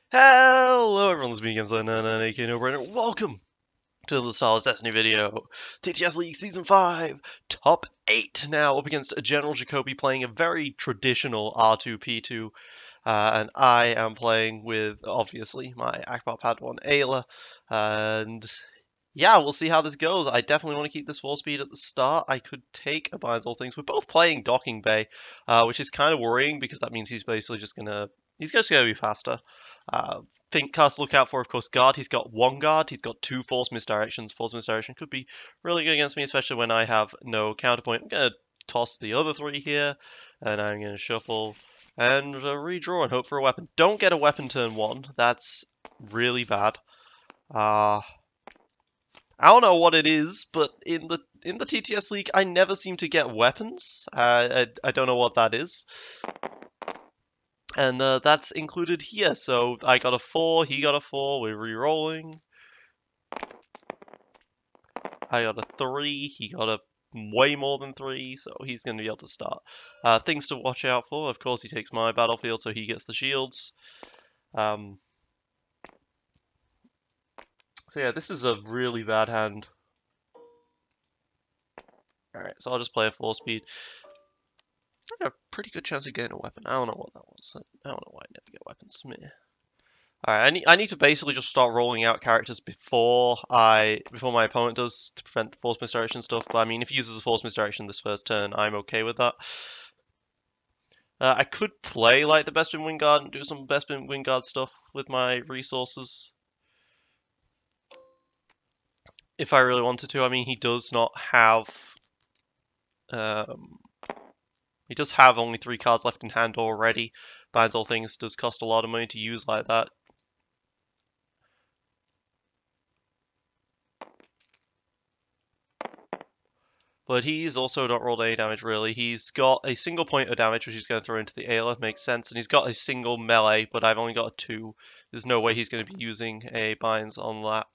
Hello everyone, this is me again, and welcome to the Star Wars Destiny video. TTS League Season 5, Top 8 now, up against General Jacoby playing a very traditional R2-P2, and I am playing with, obviously, my Akbar Padawan Ayla, and yeah, we'll see how this goes. I definitely want to keep this 4-speed at the start. I could take a Binds All Things. We're both playing Docking Bay, which is kind of worrying because that means he's basically just gonna be faster. Think cast look out for, of course, guard. He's got one guard. He's got two force misdirections. Force misdirection could be really good against me, especially when I have no counterpoint. I'm gonna toss the other three here, and I'm gonna shuffle and redraw and hope for a weapon. Don't get a weapon turn one. That's really bad. I don't know what it is, but in the TTS League, I never seem to get weapons. I don't know what that is. And that's included here. So I got a 4, he got a 4, we're re-rolling. I got a 3, he got a way more than 3, so he's going to be able to start. Things to watch out for, of course, he takes my battlefield, so he gets the shields. So yeah, this is a really bad hand. Alright, so I'll just play a 4-speed. I have a pretty good chance of getting a weapon. I don't know what that was. I don't know why I never get weapons. Meh. Alright, I need to basically just start rolling out characters before my opponent does to prevent the force misdirection stuff. But I mean, if he uses a force misdirection this first turn, I'm okay with that. I could play like the Bespin Wingard and do some Bespin Wingard stuff with my resources. If I really wanted to. I mean, he does not have... he does have only 3 cards left in hand already. Binds All Things does cost a lot of money to use like that. But he's also not rolled any damage, really. He's got a single point of damage, which he's going to throw into the Ayla. Makes sense. And he's got a single melee, but I've only got a 2. There's no way he's going to be using a binds on that.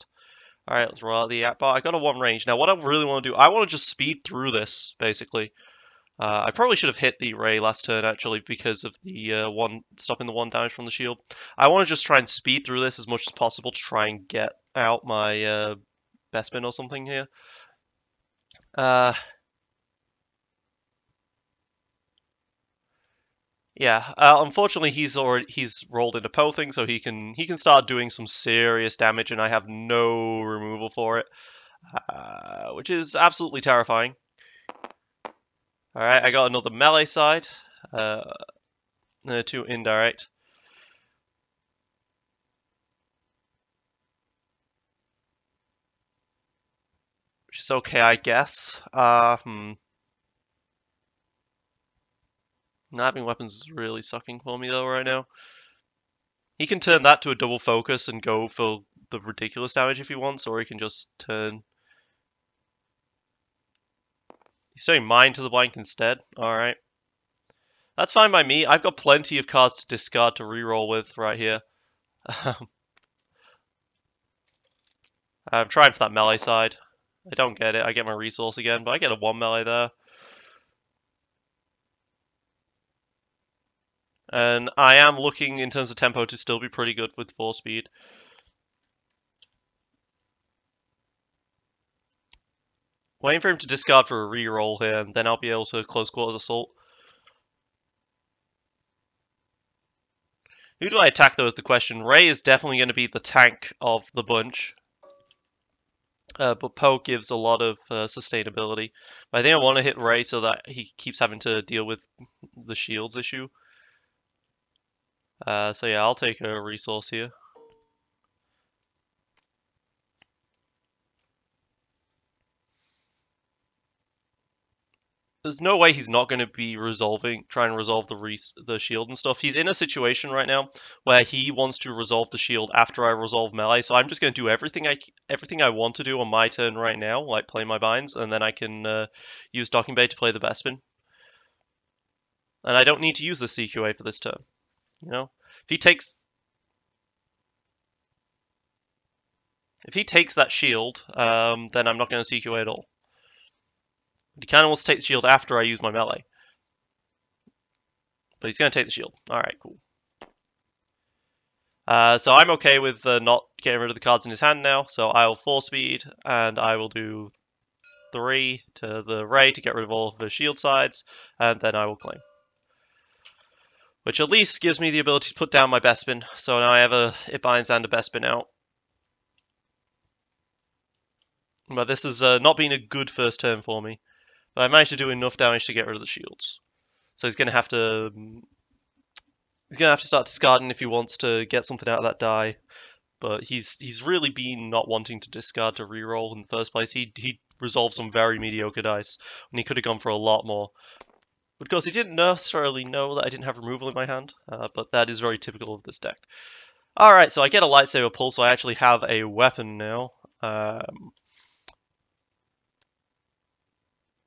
Alright, let's roll out the Akbar. I got a 1 range. Now, what I really want to do, I want to just speed through this, basically. I probably should have hit the Ray last turn, actually, because of the stopping the 1 damage from the shield. I want to just try and speed through this as much as possible to try and get out my Bespin or something here. Yeah, unfortunately he's rolled into Pothing, so he can start doing some serious damage, and I have no removal for it, which is absolutely terrifying. All right, I got another melee side, 2 indirect. Which is okay, I guess. Not having weapons is really sucking for me though right now. He can turn that to a double focus and go for the ridiculous damage if he wants, or he can just turn... He's turning mine to the blank instead. Alright. That's fine by me. I've got plenty of cards to discard to reroll with right here. I'm trying for that melee side. I don't get it. I get my resource again, but I get a 1 melee there. And I am looking, in terms of tempo, to still be pretty good with 4 speed. Waiting for him to discard for a reroll here, and then I'll be able to close quarters assault. Who do I attack, though, is the question. Ray is definitely going to be the tank of the bunch. But Poe gives a lot of sustainability. But I think I want to hit Ray so that he keeps having to deal with the shields issue. So yeah, I'll take a resource here. There's no way he's not going to be trying to resolve the shield and stuff. He's in a situation right now where he wants to resolve the shield after I resolve melee, so I'm just going to do everything I want to do on my turn right now, like play my binds, and then I can use Docking Bay to play the Bespin. And I don't need to use the CQA for this turn. You know, if he takes that shield, then I'm not going to CQA at all. But he kind of wants to take the shield after I use my melee. But he's going to take the shield. Alright, cool. So I'm okay with not getting rid of the cards in his hand now. So I'll 4-speed, and I will do 3 to the Ray to get rid of all of the shield sides, and then I will claim. Which at least gives me the ability to put down my Bespin. So now I have a It Binds and a Bespin out. But this has not been a good first turn for me. But I managed to do enough damage to get rid of the shields. So he's going to have to start discarding if he wants to get something out of that die. But he's really been not wanting to discard to reroll in the first place. He resolved some very mediocre dice when he could have gone for a lot more. But of course, he didn't necessarily know that I didn't have removal in my hand, but that is very typical of this deck. Alright, so I get a lightsaber pull, so I actually have a weapon now.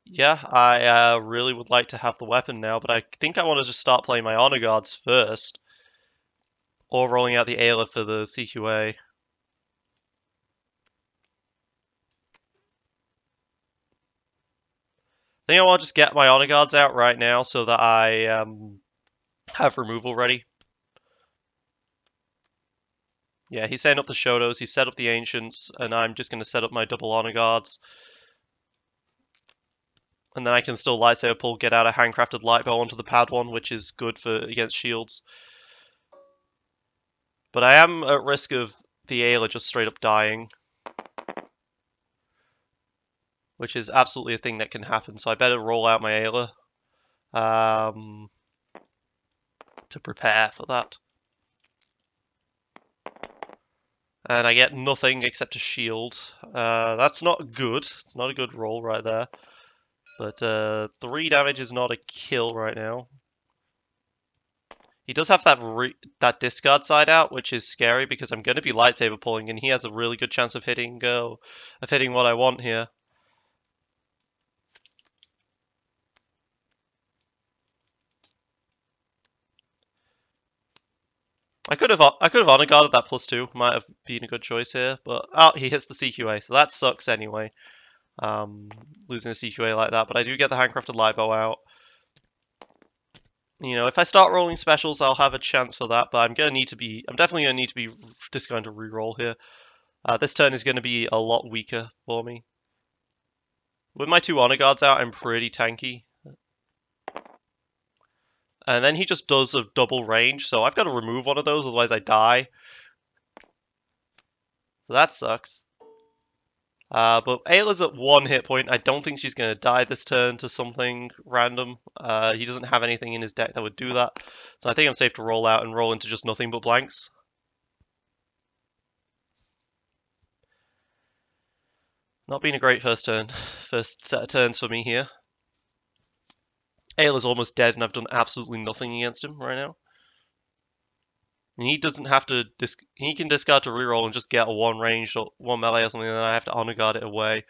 Yeah, I really would like to have the weapon now, but I think I want to just start playing my Honor Guards first. Or rolling out the Ayla for the CQA. I think I want to just get my Honor Guards out right now so that I have removal ready. Yeah, he's setting up the Shotos, he set up the Ancients, and I'm just going to set up my double Honor Guards. And then I can still Lightsaber Pull, get out a Handcrafted Lightbow onto the pad one, which is good for against shields. But I am at risk of the Ayla just straight up dying. Which is absolutely a thing that can happen, so I better roll out my Ayla to prepare for that. And I get nothing except a shield. That's not good. It's not a good roll right there. But 3 damage is not a kill right now. He does have that discard side out, which is scary because I'm going to be lightsaber pulling, and he has a really good chance of hitting what I want here. I could have honor guarded that +2. Might have been a good choice here, but he hits the CQA, so that sucks anyway. Losing a CQA like that, but I do get the Handcrafted Lightbow out. You know, if I start rolling specials, I'll have a chance for that, but I'm definitely gonna need to be just going to reroll here. This turn is going to be a lot weaker for me. With my 2 Honor Guards out, I'm pretty tanky. And then he just does a double range, so I've got to remove one of those, otherwise I die. So that sucks. But Ayla's at 1 hit point. I don't think she's going to die this turn to something random. He doesn't have anything in his deck that would do that. So I think I'm safe to roll out and roll into just nothing but blanks. Not been a great first set of turns for me here. Ayla's almost dead and I've done absolutely nothing against him right now. And he doesn't have to, he can discard to reroll and just get a 1 ranged or 1 melee or something, and then I have to honor guard it away.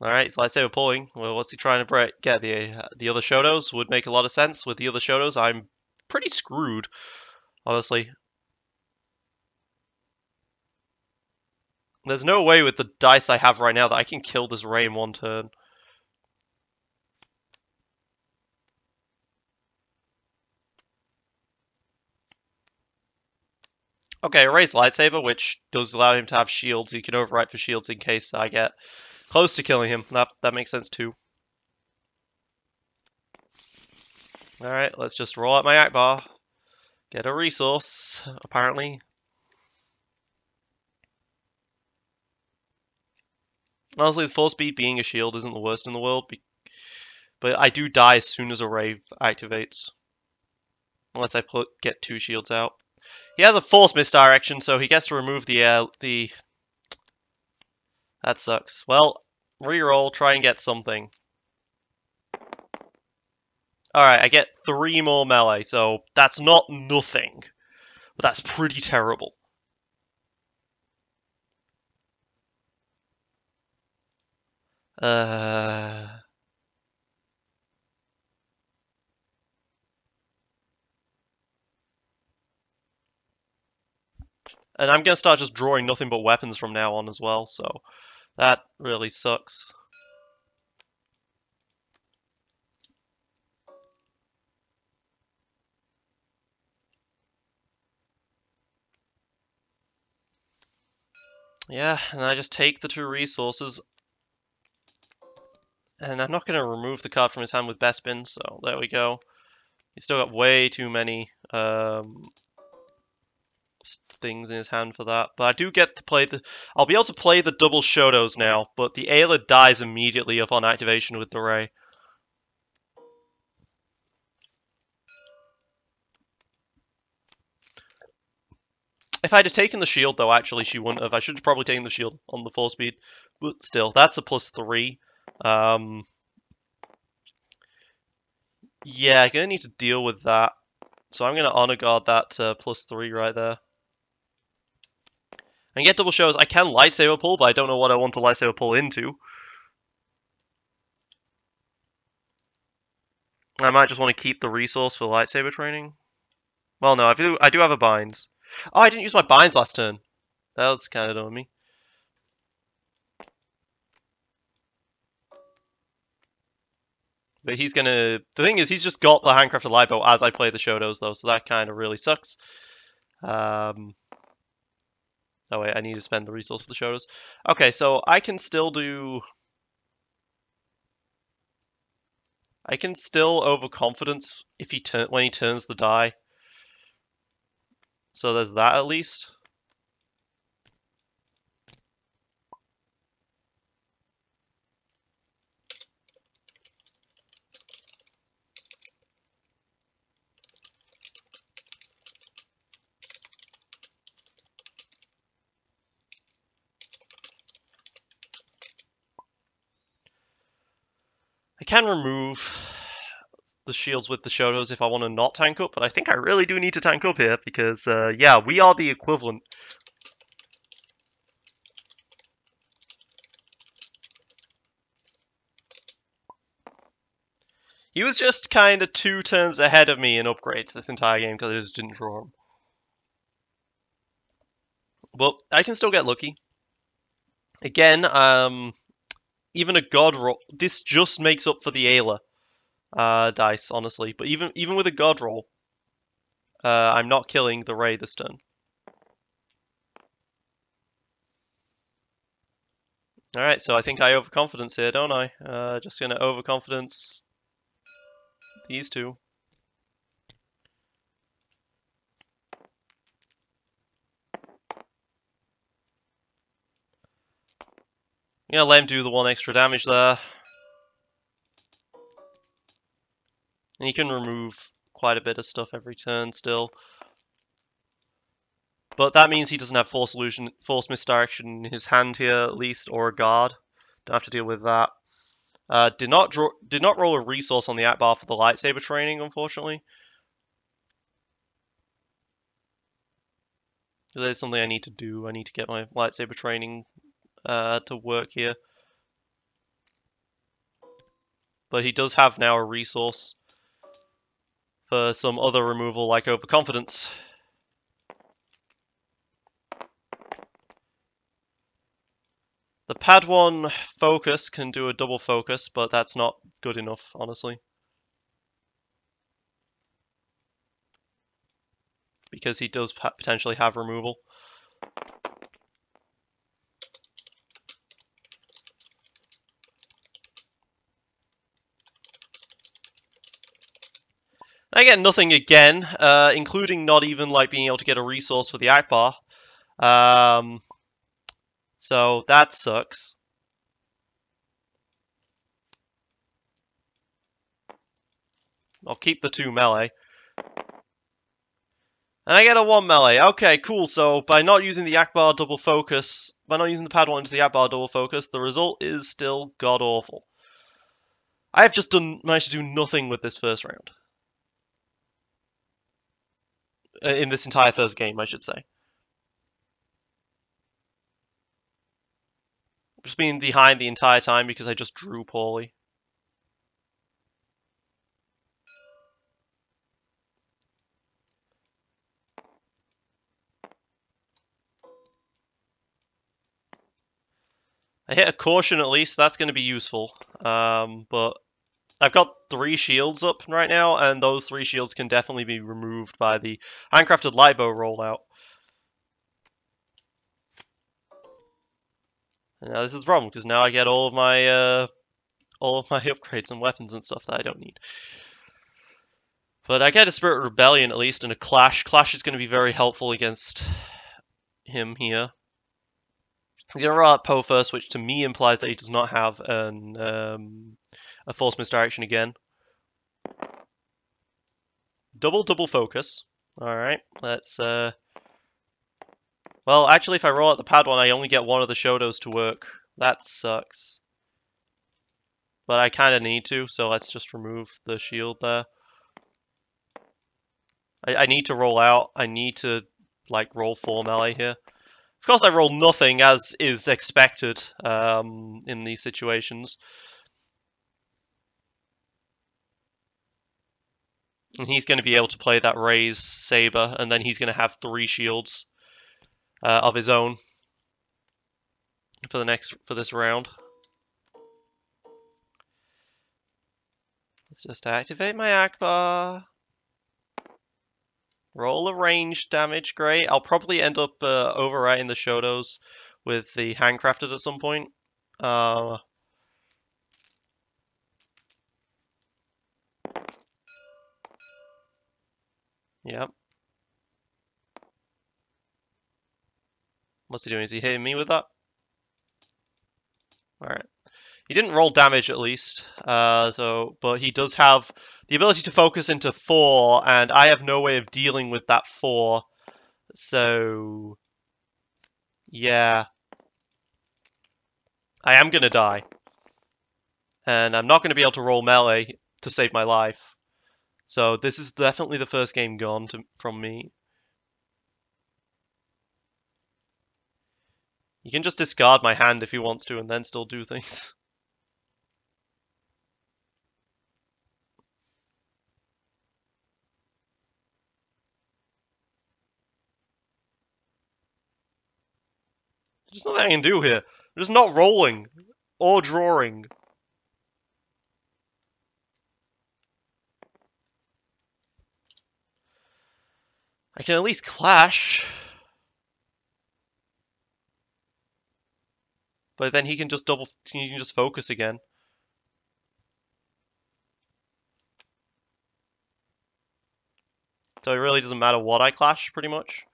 Alright, so lightsaber pulling. Well, what's he trying to get? The other Shotos would make a lot of sense. With the other Shotos, I'm pretty screwed, honestly. There's no way with the dice I have right now that I can kill this Ray in 1 turn. Okay, Ray's lightsaber, which does allow him to have shields. He can overwrite for shields in case I get close to killing him. That makes sense too. Alright, let's just roll out my Akbar. Get a resource, apparently. Honestly, the 4-speed being a shield isn't the worst in the world, but I do die as soon as a Ray activates. Unless I get 2 shields out. He has a force misdirection, so he gets to remove the... That sucks. Well, reroll, try and get something. Alright, I get 3 more melee, so that's not nothing. But that's pretty terrible. And I'm going to start just drawing nothing but weapons from now on as well, so that really sucks. Yeah, and I just take the 2 resources. And I'm not going to remove the card from his hand with Bespin, so there we go. He's still got way too many things in his hand for that. But I do get to play the... I'll be able to play the double Shotos now, but the Ayla dies immediately upon activation with the Ray. If I'd have taken the shield, though, actually, she wouldn't have. I should have probably taken the shield on the 4-speed. But still, that's a +3. Yeah, gonna need to deal with that. So I'm gonna Honor Guard that +3 right there. And get double shows. I can lightsaber pull, but I don't know what I want to lightsaber pull into. I might just want to keep the resource for lightsaber training. Well, no, I do have a binds. Oh, I didn't use my binds last turn. That was kind of dumb of me. But he's gonna... The thing is, he's just got the handcrafted light bow as I play the Shotos, though, so that kind of really sucks. Oh wait, I need to spend the resource for the Shotos. Okay, so I can still do... I can still overconfidence if when he turns the die. So there's that at least. I can remove the shields with the Shotos if I want to not tank up, but I think I really do need to tank up here because, yeah, we are the equivalent. He was just kind of 2 turns ahead of me in upgrades this entire game because I just didn't draw him. But I can still get lucky. Again, even a God roll, this just makes up for the Ayla dice, honestly. But even with a God roll, I'm not killing the Ray this turn. Alright, so I think I overconfidence here, don't I? Just gonna overconfidence these 2. I'm gonna let him do the 1 extra damage there. And he can remove quite a bit of stuff every turn still. But that means he doesn't have force misdirection in his hand here at least, or a guard. Don't have to deal with that. Did not roll a resource on the act bar for the lightsaber training, unfortunately. That is something I need to do. I need to get my lightsaber training to work here. But he does have now a resource for some other removal like overconfidence. The Padawan focus can do a double focus, but that's not good enough, honestly. Because he does potentially have removal. I get nothing again, including not even like being able to get a resource for the Akbar. So that sucks. I'll keep the 2 melee. And I get a 1 melee. Okay, cool. So by not using the Akbar double focus, by not using the Padawan into the Akbar double focus, the result is still god awful. I have just managed to do nothing with this first round. In this entire first game, I should say. I've just been behind the entire time because I just drew poorly. I hit a caution at least, that's going to be useful. But I've got 3 shields up right now, and those 3 shields can definitely be removed by the handcrafted lightbow rollout. And now this is the problem, because now I get all of my upgrades and weapons and stuff that I don't need. But I get a Spirit Rebellion at least, and a Clash. Clash is going to be very helpful against him here. He's going to roll out Poe first, which to me implies that he does not have a Force Misdirection again. Double focus. Alright, let's... Well, actually, if I roll out the pad one, I only get one of the Shotos to work. That sucks. But I kind of need to, so let's just remove the shield there. I need to roll out. I need to, like, roll 4 melee here. Of course, I roll nothing, as is expected in these situations. And he's going to be able to play that raise saber, and then he's going to have 3 shields of his own for this round. Let's just activate my Akbar. Roll a range damage, great. I'll probably end up overwriting the Shotos with the handcrafted at some point. Yep. What's he doing? Is he hitting me with that? Alright. He didn't roll damage at least, but he does have the ability to focus into 4, and I have no way of dealing with that 4. So, yeah. I am going to die. And I'm not going to be able to roll melee to save my life. So this is definitely the first game gone from me. You can just discard my hand if he wants to and then still do things. There's nothing I can do here. I'm just not rolling or drawing. I can at least clash. But then he can just focus again. So it really doesn't matter what I clash, pretty much.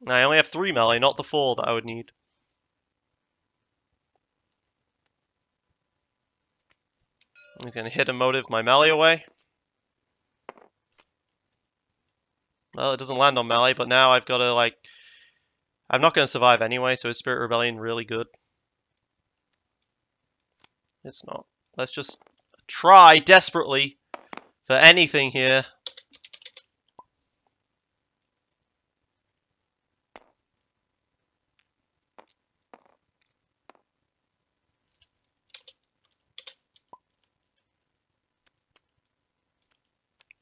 I only have 3 melee, not the 4 that I would need. He's going to hit a motive my melee away. Well, it doesn't land on melee, but now I've got to, like... I'm not going to survive anyway, so is Spirit Rebellion really good? It's not. Let's just try desperately for anything here.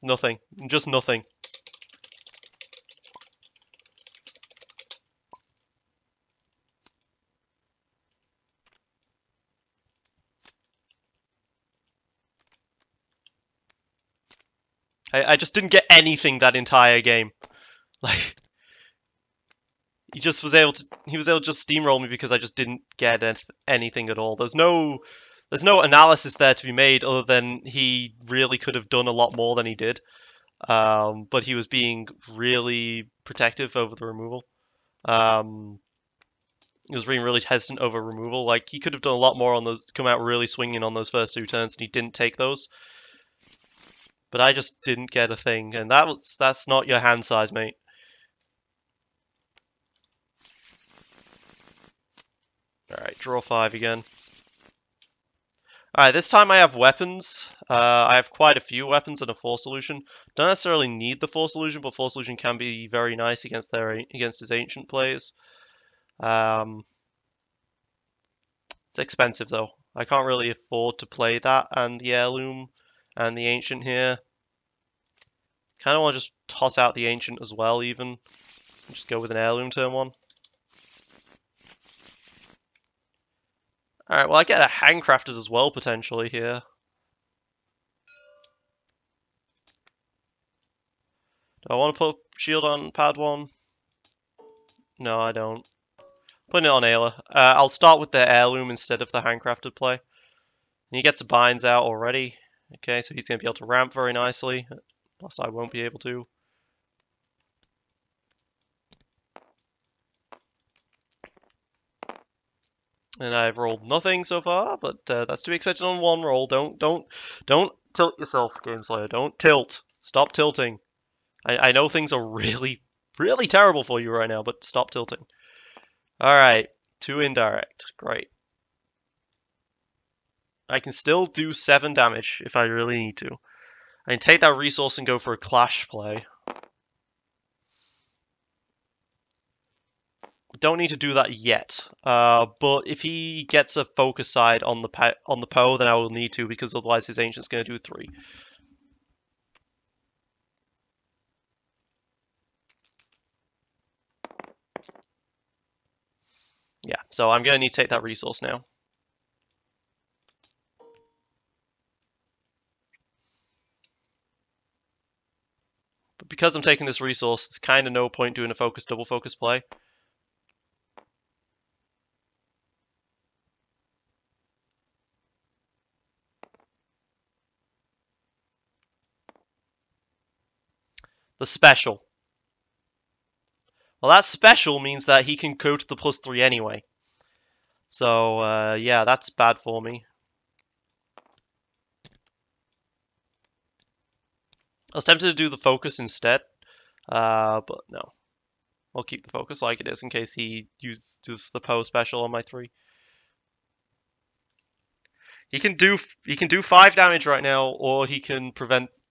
Nothing. Just nothing. I just didn't get anything that entire game. Like, he was able to just steamroll me because I just didn't get anything at all. There's no analysis there to be made other than he really could have done a lot more than he did. But he was being really protective over the removal. He was being really hesitant over removal. Like, he could have done a lot more on those, come out really swinging on those first 2 turns, and he didn't take those. But I just didn't get a thing, and that's not your hand size, mate. Alright, draw 5 again. Alright, this time I have weapons. I have quite a few weapons and a Force Illusion. Don't necessarily need the Force Illusion, but Force Illusion can be very nice against his Ancient plays. It's expensive, though. I can't really afford to play that and the Heirloom and the Ancient here. Kind of want to just toss out the Ancient as well, even. Just go with an Heirloom turn 1. Alright, well I get a handcrafted as well, potentially, here. Do I want to put shield on pad 1? No, I don't. Putting it on Ayla. I'll start with the heirloom instead of the handcrafted play. And he gets the binds out already. Okay, so he's going to be able to ramp very nicely. Plus I won't be able to. And I've rolled nothing so far, but that's to be expected on one roll. Don't tilt yourself, Game Slayer. Don't tilt. Stop tilting. I know things are really, really terrible for you right now, but stop tilting. Alright, 2 indirect. Great. I can still do 7 damage if I really need to. I can take that resource and go for a clash play. Don't need to do that yet. But if he gets a focus side on the Poe, then I will need to, because otherwise his Ancient's going to do 3. Yeah, so I'm going to need to take that resource now. But because I'm taking this resource, there's kind of no point doing a double focus play. The special. Well, that special means that he can go to the +3 anyway. So, yeah, that's bad for me. I was tempted to do the focus instead, but no. I'll keep the focus like it is in case he uses the Poe special on my 3. He can do 5 damage right now, or he can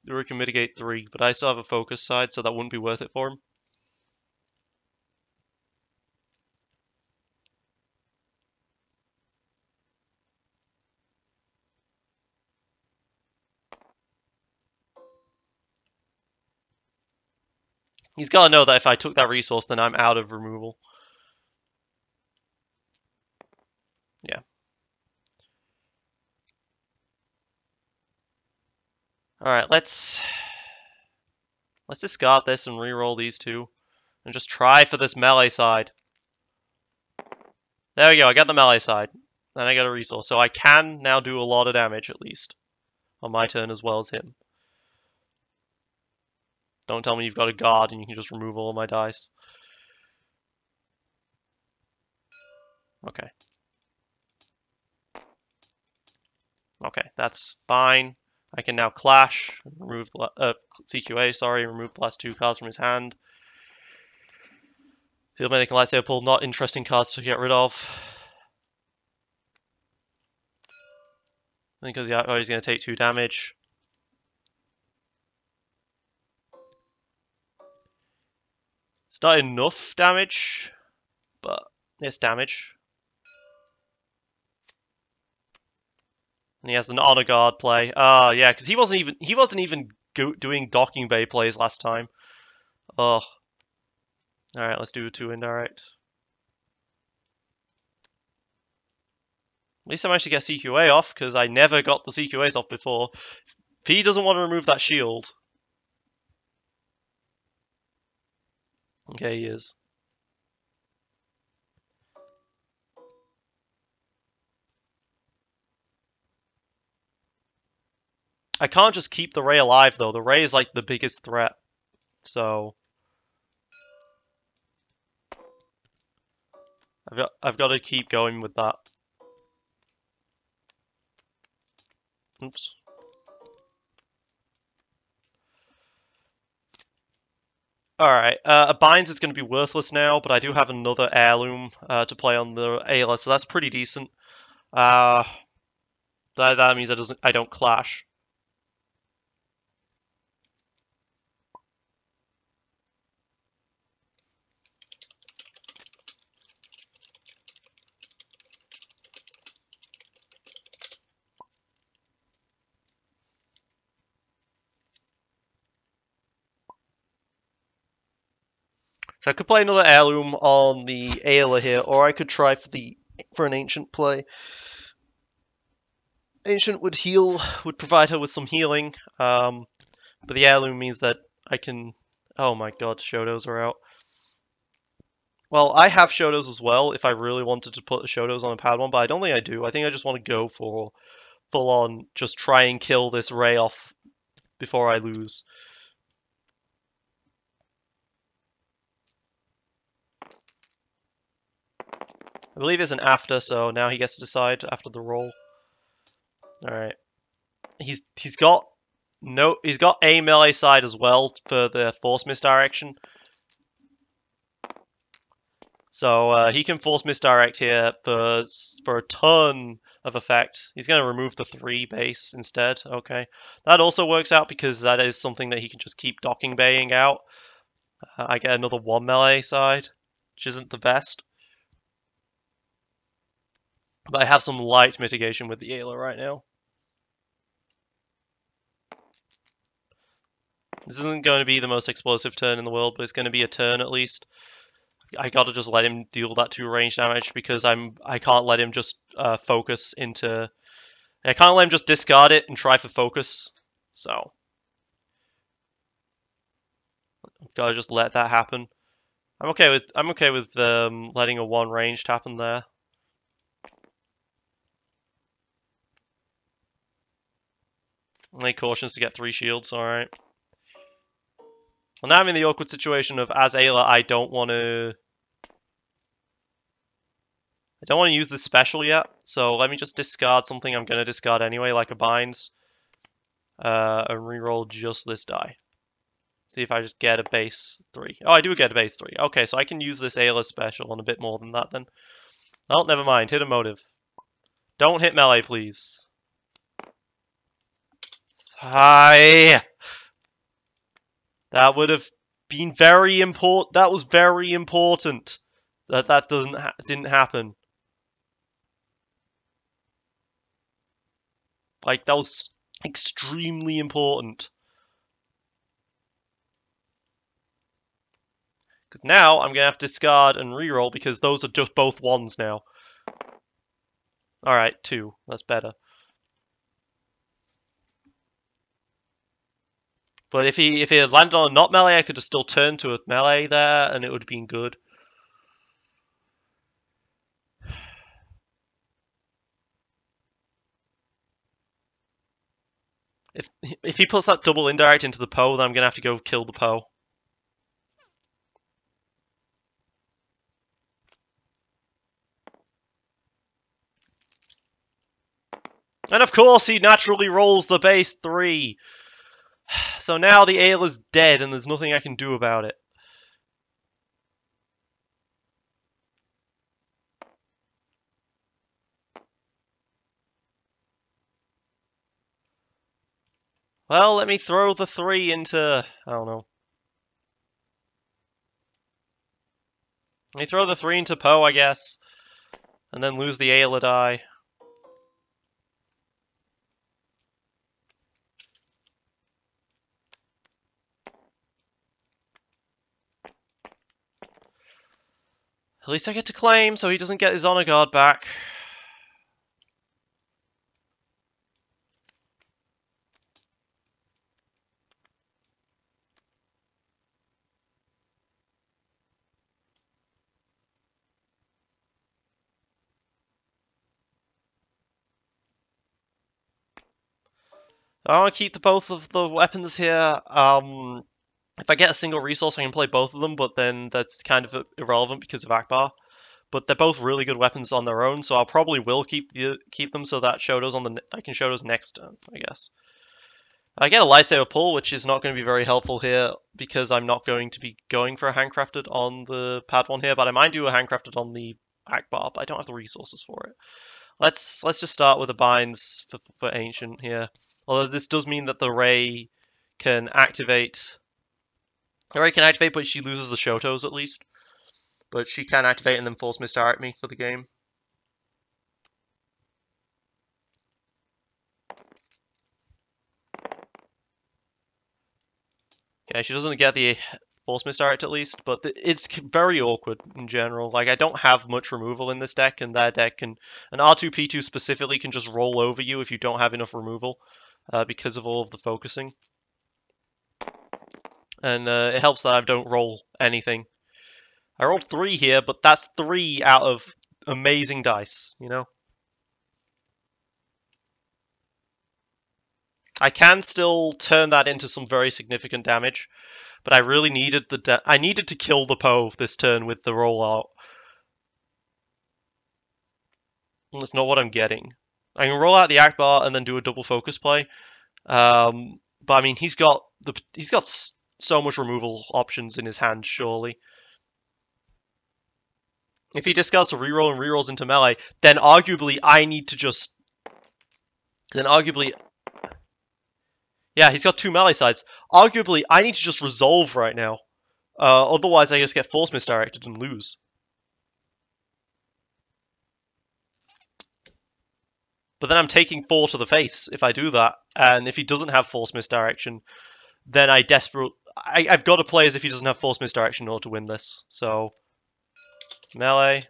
mitigate 3, but I still have a focus side, so that wouldn't be worth it for him. He's got to know that if I took that resource, then I'm out of removal. Yeah. Alright, let's discard this and re-roll these 2. And just try for this melee side. There we go, I got the melee side. Then I got a resource, so I can now do a lot of damage, at least. On my turn as well as him. Don't tell me you've got a guard and you can just remove all of my dice. Okay. Okay, that's fine. I can now clash, remove CQA, sorry, remove the last 2 cards from his hand. Field Medic and Lightsaber Pull, not interesting cards to get rid of. Because he's going to take 2 damage. It's not enough damage, but it's damage. And he has an honor guard play. Yeah, because he wasn't even doing docking bay plays last time. Oh. Alright, let's do a 2 indirect. At least I managed to get CQA off, because I never got the CQAs off before. If he doesn't want to remove that shield... Okay, he is. I can't just keep the Ray alive, though. The Ray is, like, the biggest threat. So... I've got to keep going with that. Oops. Alright, a Binds is going to be worthless now, but I do have another heirloom to play on the Ayla, so that's pretty decent. That means I don't clash. So I could play another heirloom on the Ayla here, or I could try for an ancient play. Ancient would provide her with some healing, but the heirloom means that I can... Oh my god, Shotos are out. Well, I have Shotos as well if I really wanted to put the Shotos on a pad one, but I don't think I do. I think I just want to go for full on, just try and kill this Ray off before I lose. I believe it's an after, so now he gets to decide after the roll. Alright. He's got a melee side as well for the force misdirection. So he can force misdirect here for a ton of effect. He's going to remove the 3 base instead. Okay. That also works out because that is something that he can just keep docking baying out. I get another 1 melee side, which isn't the best. But I have some light mitigation with the Ayla right now. This isn't going to be the most explosive turn in the world, but it's going to be a turn at least. I gotta just let him deal that 2 range damage because I can't let him just focus into. I can't let him just discard it and try for focus. So I've gotta just let that happen. I'm okay with letting a 1 ranged happen there. Only cautions to get 3 shields. All right. Well, now I'm in the awkward situation of as Ayla, I don't want to use this special yet. So let me just discard something I'm gonna discard anyway, like a binds, and reroll just this die. See if I just get a base 3. Oh, I do get a base 3. Okay, so I can use this Ayla special on a bit more than that then. Oh, never mind. Hit a motive. Don't hit melee, please. Hi. That would have been very important. That was very important. That didn't happen. Like, that was extremely important. Because now I'm going to have to discard and reroll because those are just both 1s now. Alright, 2. That's better. But if he had landed on a not melee, I could have still turned to a melee there, and it would have been good. If he puts that double indirect into the Poe, then I'm gonna have to go kill the Poe. And of course, he naturally rolls the base 3. So now the Ayla's dead, and there's nothing I can do about it. Well, let me throw the 3 into... I don't know. Let me throw the 3 into Poe, I guess. And then lose the Ayla die. At least I get to claim, so he doesn't get his honor guard back. I want to keep both of the weapons here. If I get a single resource, I can play both of them, but then that's kind of irrelevant because of Akbar. But they're both really good weapons on their own, so I'll probably will keep them so that I can Shoto's next turn, I guess. I get a lightsaber pull, which is not going to be very helpful here because I'm not going to be going for a handcrafted on the pad one here, but I might do a handcrafted on the Akbar, but I don't have the resources for it. Let's just start with the binds for Ancient here. Although this does mean that the Ray can activate. The Ray can activate, but she loses the Shotos at least. But she can activate and then force misdirect me for the game. Okay, she doesn't get the force misdirect at least, but it's very awkward in general. Like, I don't have much removal in this deck, and their deck can... An R2-P2 specifically can just roll over you if you don't have enough removal because of all of the focusing. And it helps that I don't roll anything. I rolled 3 here, but that's 3 out of amazing dice, you know? I can still turn that into some very significant damage, but I really needed I needed to kill the Poe this turn with the rollout. That's not what I'm getting. I can roll out the Akbar and then do a double focus play. But I mean, he's got so much removal options in his hand, surely. If he discards a reroll and rerolls into melee, then arguably I need to just... Then arguably... Yeah, he's got 2 melee sides. Arguably, I need to just resolve right now. Otherwise, I just get force misdirected and lose. But then I'm taking 4 to the face if I do that. And if he doesn't have force misdirection, then I've got to play as if he doesn't have force misdirection in order to win this. So, melee.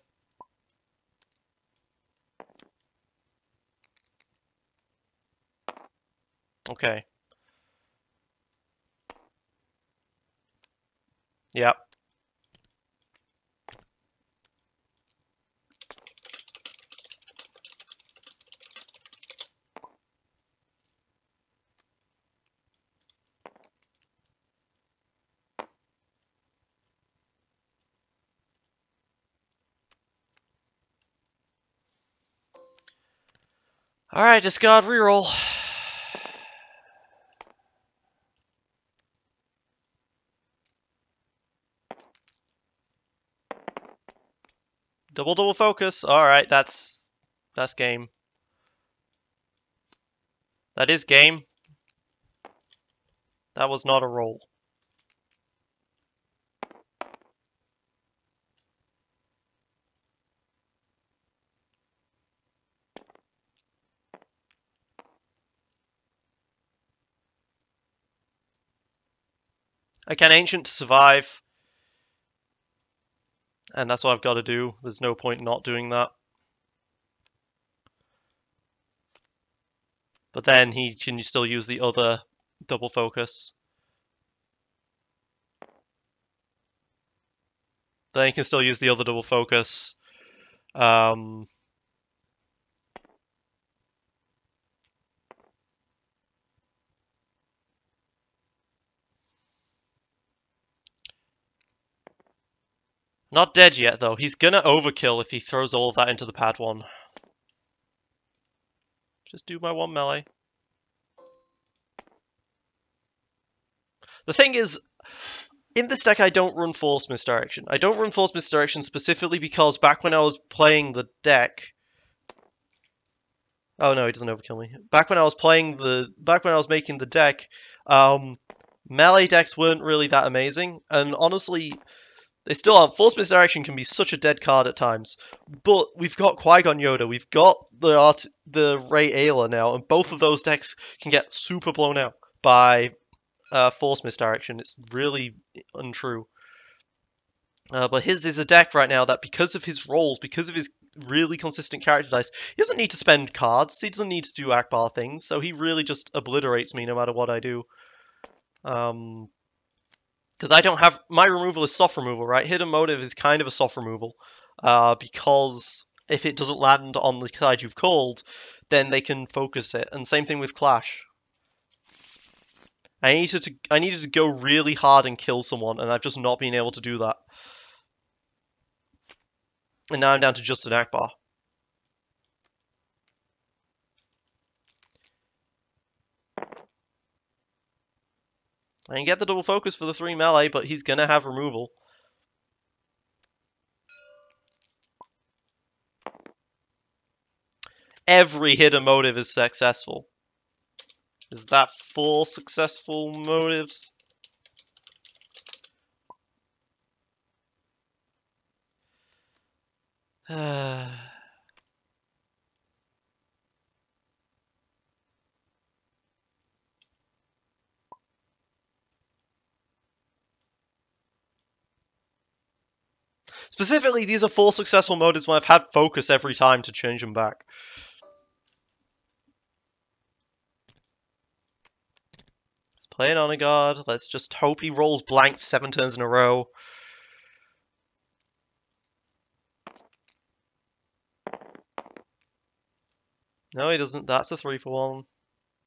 Okay. Yep. Alright, discard reroll. Double focus. Alright, that's game. That is game. That was not a roll. I can Ancient to survive. And that's what I've got to do. There's no point not doing that. But then he can still use the other double focus. Then he can still use the other double focus. Not dead yet, though. He's gonna overkill if he throws all of that into the pad 1. Just do my 1 melee. The thing is, in this deck I don't run Force Misdirection. I don't run Force Misdirection specifically because back when I was playing the deck... Oh no, he doesn't overkill me. Back when I was making the deck, melee decks weren't really that amazing, and honestly, they still aren't. Force Misdirection can be such a dead card at times, but we've got Qui-Gon Yoda, we've got the Rey Ayla now, and both of those decks can get super blown out by Force Misdirection. It's really untrue. But his is a deck right now that, because of his rolls, because of his really consistent character dice, he doesn't need to spend cards, he doesn't need to do Akbar things, so he really just obliterates me no matter what I do. Because I don't have... My removal is soft removal, right? Hidden Motive is kind of a soft removal. Because if it doesn't land on the side you've called, then they can focus it. And same thing with Clash. I needed to go really hard and kill someone, and I've just not been able to do that. And now I'm down to just an Akbar. I can get the double focus for the 3 melee, but he's gonna have removal. Every hidden motive is successful. Is that 4 successful motives? Specifically, these are 4 successful motives when I've had focus every time to change them back. Let's play an Honor Guard. Let's just hope he rolls blanks 7 turns in a row. No, he doesn't. That's a 3 for 1.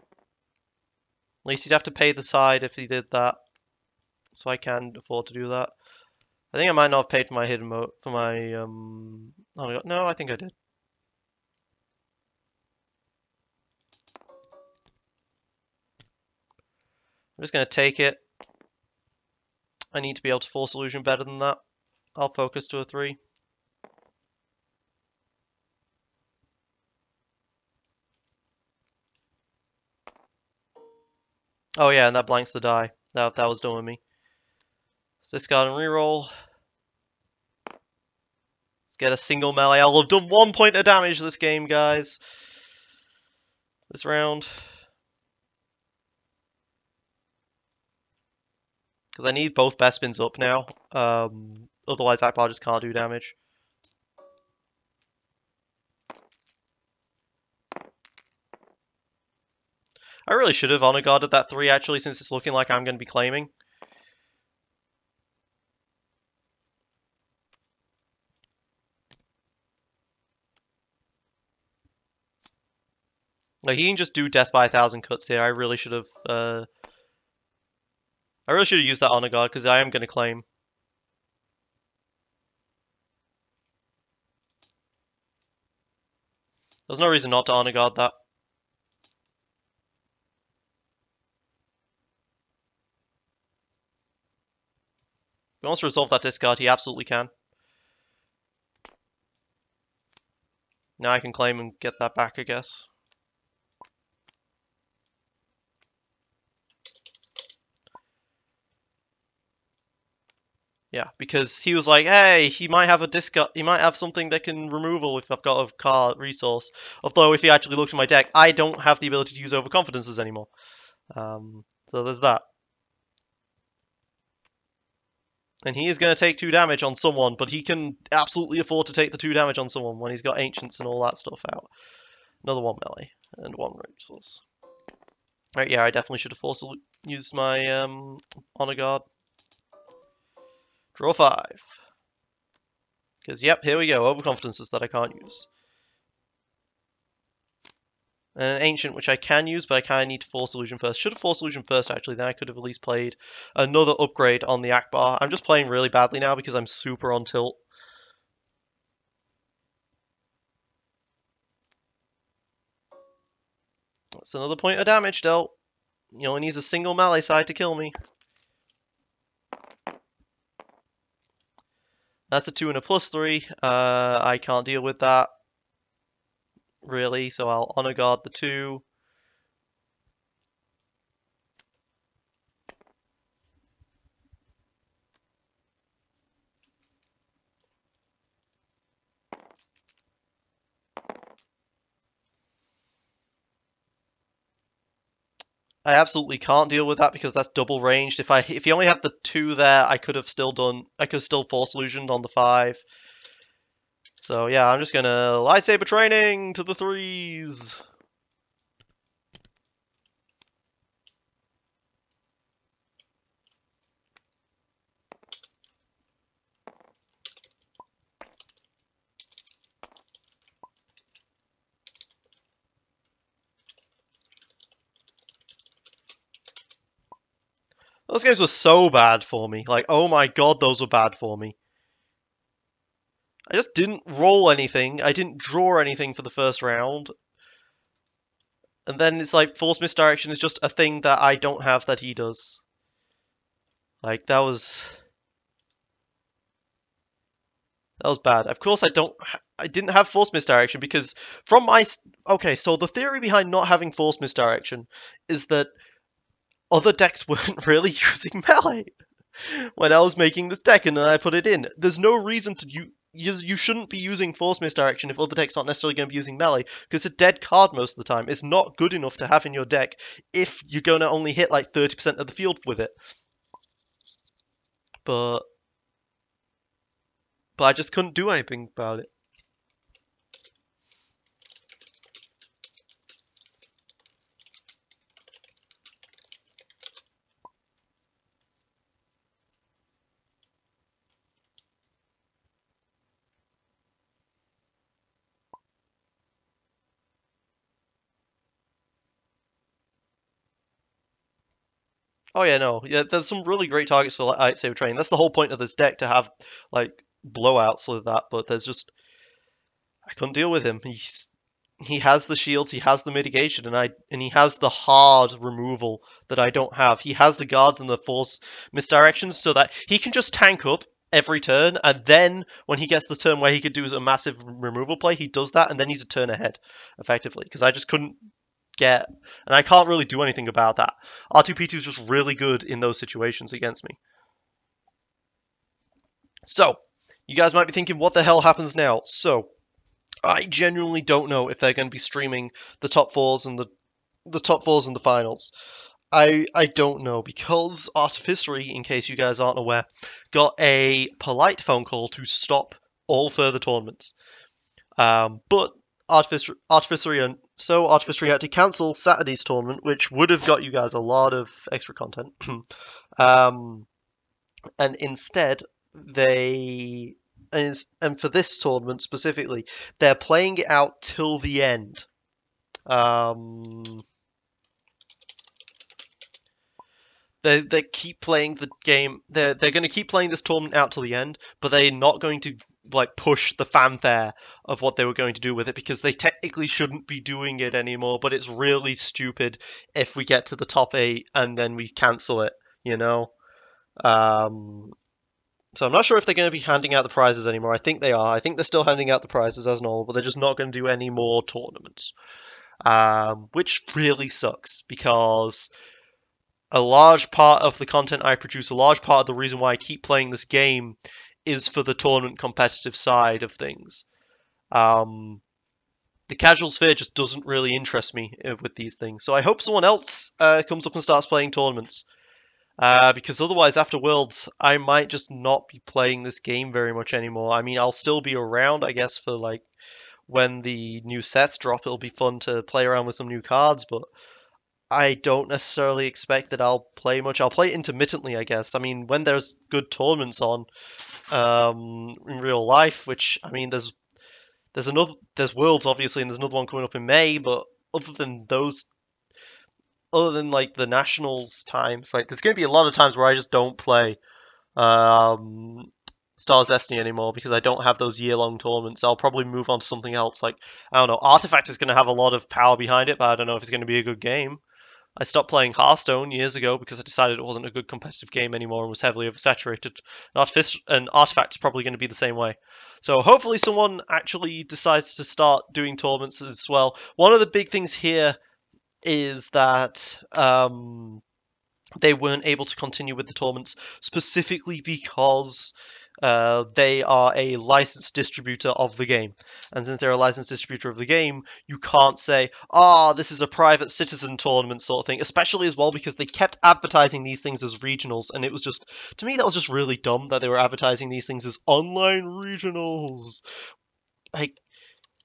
At least he'd have to pay the side if he did that. So I can afford to do that. I think I might not have paid for my hidden mode for my oh no, I think I did. I'm just gonna take it. I need to be able to force illusion better than that. I'll focus to a 3. Oh yeah, and that blanks the die. That was done with me. Let's discard and reroll. Let's get a single melee. I'll have done 1 point of damage this game, guys. This round. Because I need both Bespins up now. Otherwise Akbar just can't do damage. I really should have honor guarded that 3 actually, since it's looking like I'm going to be claiming. Like, he can just do death by 1,000 cuts here. I really should have used that honor guard because I am going to claim. There's no reason not to honor guard that. If he wants to resolve that discard, he absolutely can. Now I can claim and get that back, I guess. Yeah, because he was like, hey, he might have a discard, he might have something that can removal if I've got a card resource. Although if he actually looked at my deck, I don't have the ability to use overconfidences anymore. So there's that. And he is going to take 2 damage on someone, but he can absolutely afford to take the 2 damage on someone when he's got Ancients and all that stuff out. Another 1 melee and 1 resource. Alright, yeah, I definitely should have also used my honor guard. Draw 5. Because, yep, here we go. Overconfidences that I can't use. And an Ancient, which I can use, but I kind of need to Force Illusion first. Should have Force Illusion first, actually. Then I could have at least played another upgrade on the Akbar. I'm just playing really badly now because I'm super on tilt. That's another point of damage dealt. He only needs a single melee side to kill me. That's a 2 and a +3. I can't deal with that, really, so I'll honor guard the 2. I absolutely can't deal with that because that's double ranged. If he only had the 2 there, I could have still Force Illusioned on the 5. So yeah, I'm just gonna lightsaber training to the 3s. Those games were so bad for me. Like, oh my god, those were bad for me. I just didn't roll anything. I didn't draw anything for the first round. And then it's like Force Misdirection is just a thing that I don't have that he does. Like, that was bad. Of course, I didn't have Force Misdirection because from my... Okay, so the theory behind not having Force Misdirection is that other decks weren't really using melee when I was making this deck and then I put it in. There's no reason to... You shouldn't be using Force Misdirection if other decks aren't necessarily going to be using melee, because it's a dead card most of the time. It's not good enough to have in your deck if you're going to only hit like 30% of the field with it. But I just couldn't do anything about it. Oh yeah, no, yeah. There's some really great targets for lightsaber training. That's the whole point of this deck, to have like blowouts like that. But there's just I couldn't deal with him. He has the shields, he has the mitigation, and he has the hard removal that I don't have. He has the guards and the force misdirections, so that he can just tank up every turn, and then when he gets the turn where he could do a massive removal play, he does that, and then he's a turn ahead, effectively. Because I just couldn't get, and I can't really do anything about that. R2P2 is just really good in those situations against me. So, you guys might be thinking, what the hell happens now? So, I genuinely don't know if they're going to be streaming the top fours and the top fours and the finals. I don't know, because Artificery, in case you guys aren't aware, got a polite phone call to stop all further tournaments. But Artificery had to cancel Saturday's tournament, which would have got you guys a lot of extra content. And instead, they and for this tournament specifically, they're playing it out till the end. They keep playing the game. They're going to keep playing this tournament out till the end, but they're not going to like push the fanfare of what they were going to do with it, because they technically shouldn't be doing it anymore. But it's really stupid if we get to the top 8 and then we cancel it. You know. So I'm not sure if they're going to be handing out the prizes anymore. I think they are. I think they're still handing out the prizes as normal, but they're just not going to do any more tournaments, which really sucks, because a large part of the content I produce, a large part of the reason why I keep playing this game, is for the tournament competitive side of things. The casual sphere just doesn't really interest me with these things, so I hope someone else comes up and starts playing tournaments. Because otherwise, after Worlds, I might just not be playing this game very much anymore. I mean, I'll still be around, I guess, for like when the new sets drop. It'll be fun to play around with some new cards, but I don't necessarily expect that I'll play much. I'll play intermittently, I guess. I mean, when there's good tournaments on in real life, which I mean, there's Worlds obviously, and there's another one coming up in May. But other than those, other than like the nationals times, like there's going to be a lot of times where I just don't play Stars Destiny anymore, because I don't have those year-long tournaments. I'll probably move on to something else. Like, I don't know, Artifact is going to have a lot of power behind it, but I don't know if it's going to be a good game. I stopped playing Hearthstone years ago because I decided it wasn't a good competitive game anymore and was heavily oversaturated. And Artifact's probably going to be the same way. So hopefully someone actually decides to start doing tournaments as well. One of the big things here is that they weren't able to continue with the tournaments, specifically because they are a licensed distributor of the game. And since they're a licensed distributor of the game, you can't say, this is a private citizen tournament sort of thing, especially as well because they kept advertising these things as regionals, and it was just, to me, that was just really dumb that they were advertising these things as online regionals. Like,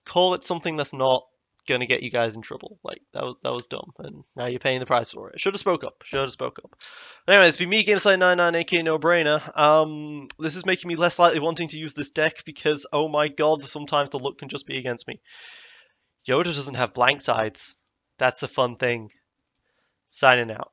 call it something that's not gonna get you guys in trouble. Like, that was dumb, and now you're paying the price for it. Should have spoke up. But anyway, it's been me, GameSide99, aka No Brainer. This is making me less likely wanting to use this deck, because oh my god, sometimes the luck can just be against me. Yoda doesn't have blank sides. That's a fun thing. Signing out.